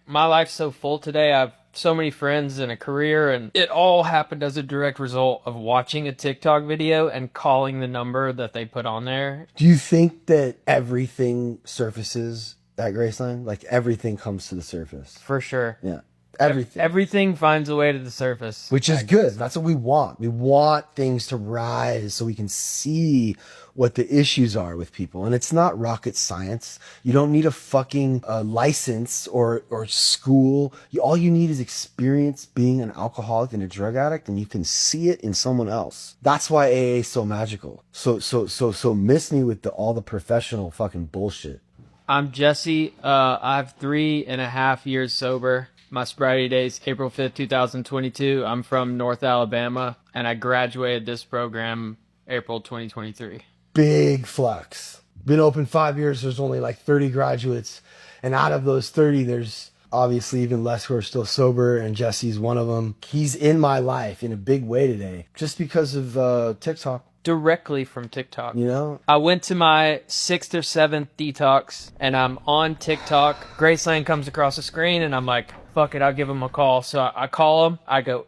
My life's so full today. I've so many friends and a career, and it all happened as a direct result of watching a TikTok video and calling the number that they put on there. Do you think that everything surfaces at Graceland? Like everything comes to the surface? For sure. Yeah. Everything. Everything finds a way to the surface. Which is good. That's what we want. We want things to rise so we can see what the issues are with people. And it's not rocket science. You don't need a fucking license or school. All you need is experience being an alcoholic and a drug addict, and you can see it in someone else. That's why AA is so magical. So miss me with all the professional fucking bullshit. I'm Jesse. I have 3.5 years sober. My sobriety date's April 5th, 2022. I'm from North Alabama, and I graduated this program April 2023. Big flex. Been open 5 years. There's only like 30 graduates. And out of those 30, there's obviously even less who are still sober, and Jesse's one of them. He's in my life in a big way today just because of TikTok. Directly from TikTok. You know? I went to my 6th or 7th detox, and I'm on TikTok. Graceland comes across the screen, and I'm like, fuck it, I'll give him a call. So I call him, I go,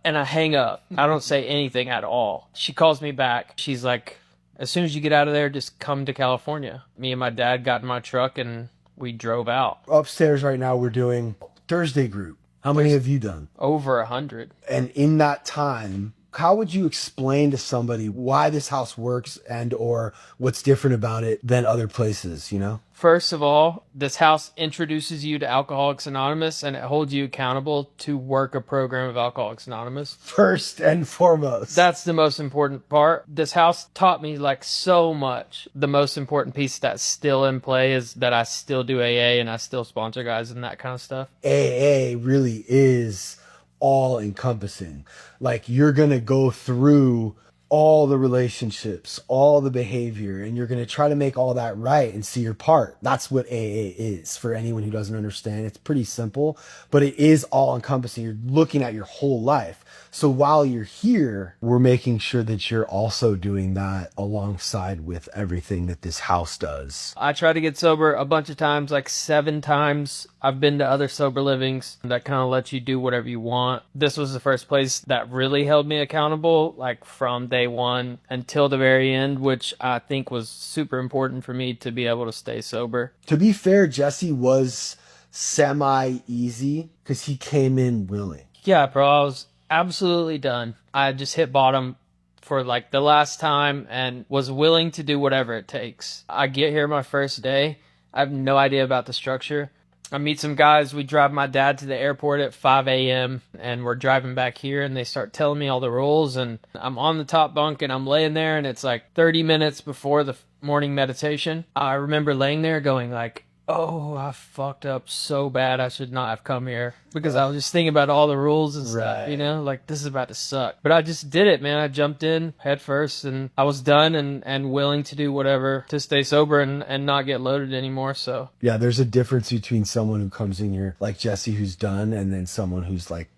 and I hang up. I don't say anything at all. She calls me back. She's like, as soon as you get out of there, just come to California. Me and my dad got in my truck, and we drove out. Upstairs right now, we're doing Thursday group. How many have you done? Over 100. And in that time, how would you explain to somebody why this house works and or what's different about it than other places, you know? First of all, this house introduces you to Alcoholics Anonymous, and it holds you accountable to work a program of Alcoholics Anonymous. First and foremost. That's the most important part. This house taught me like so much. The most important piece that's still in play is that I still do AA and I still sponsor guys and that kind of stuff. AA really is all encompassing. Like you're going to go through all the relationships, all the behavior, and you're going to try to make all that right and see your part. That's what AA is for anyone who doesn't understand. It's pretty simple, but it is all encompassing. You're looking at your whole life. So while you're here, we're making sure that you're also doing that alongside with everything that this house does. I tried to get sober a bunch of times, like 7 times. I've been to other sober livings that kind of let you do whatever you want. This was the first place that really held me accountable, like from day one until the very end, which I think was super important for me to be able to stay sober. To be fair, Jesse was semi-easy because he came in willing. Yeah, bro, I was absolutely done. I just hit bottom for like the last time and was willing to do whatever it takes. I get here my first day. I have no idea about the structure. I meet some guys. We drive my dad to the airport at 5 a.m. and we're driving back here, and they start telling me all the rules, and I'm on the top bunk and I'm laying there, and it's like 30 minutes before the morning meditation. I remember laying there going like, oh, I fucked up so bad. I should not have come here, because I was just thinking about all the rules and stuff, you know, like this is about to suck. But I just did it, man. I jumped in head first, and I was done and willing to do whatever to stay sober and not get loaded anymore. So yeah, there's a difference between someone who comes in here like Jesse, who's done, and then someone who's like,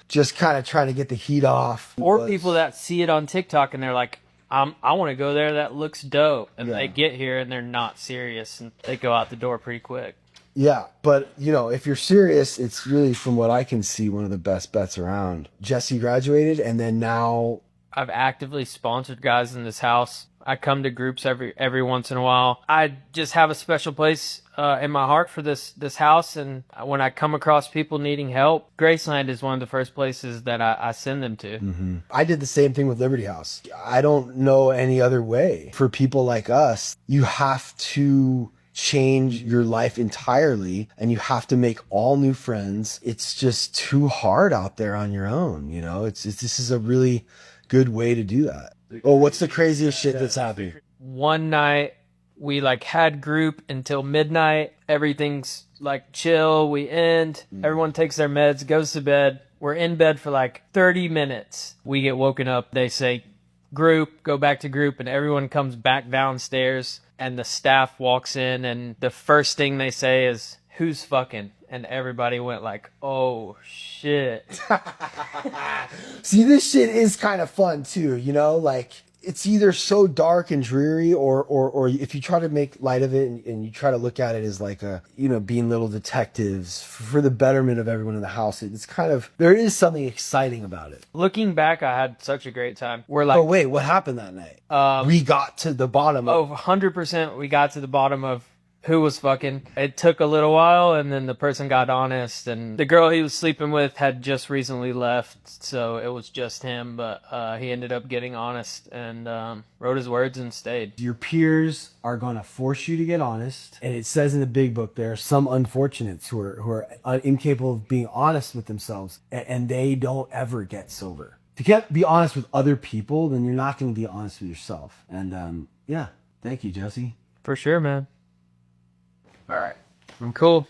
just kind of trying to get the heat off. Or people that see it on TikTok and they're like, I want to go there. That looks dope. And they get here and they're not serious, and they go out the door pretty quick. Yeah, but you know, if you're serious, it's really, from what I can see, one of the best bets around. Jesse graduated, and then now I've actively sponsored guys in this house. I come to groups every once in a while. I just have a special place in my heart for this house, and when I come across people needing help, Graceland is one of the first places that I send them to. Mm-hmm. I did the same thing with Liberty House. I don't know any other way. For people like us, you have to change your life entirely, and you have to make all new friends. It's just too hard out there on your own, you know. This is a really good way to do that. Oh, what's the craziest shit that's happened? One night we like had group until midnight. Everything's like chill. We end. Everyone takes their meds, goes to bed. We're in bed for like 30 minutes. We get woken up. They say group, go back to group, and everyone comes back downstairs, and the staff walks in, and the first thing they say is, who's fucking? And everybody went like, oh shit. See, this shit is kind of fun too, you know, like it's either so dark and dreary, or if you try to make light of it and you try to look at it as like a, you know, being little detectives for the betterment of everyone in the house, it's kind of, there is something exciting about it. Looking back, I had such a great time. We're like, Oh wait, what happened that night? We got to the bottom of 100% we got to the bottom of who was fucking. It took a little while, and then the person got honest, and the girl he was sleeping with had just recently left, so it was just him, but he ended up getting honest and wrote his words and stayed. Your peers are going to force you to get honest, and it says in the big book there are some unfortunates who are incapable of being honest with themselves, and they don't ever get sober. If you can't be honest with other people, then you're not going to be honest with yourself. And yeah, thank you, Jesse. For sure, man. All right. I'm cool.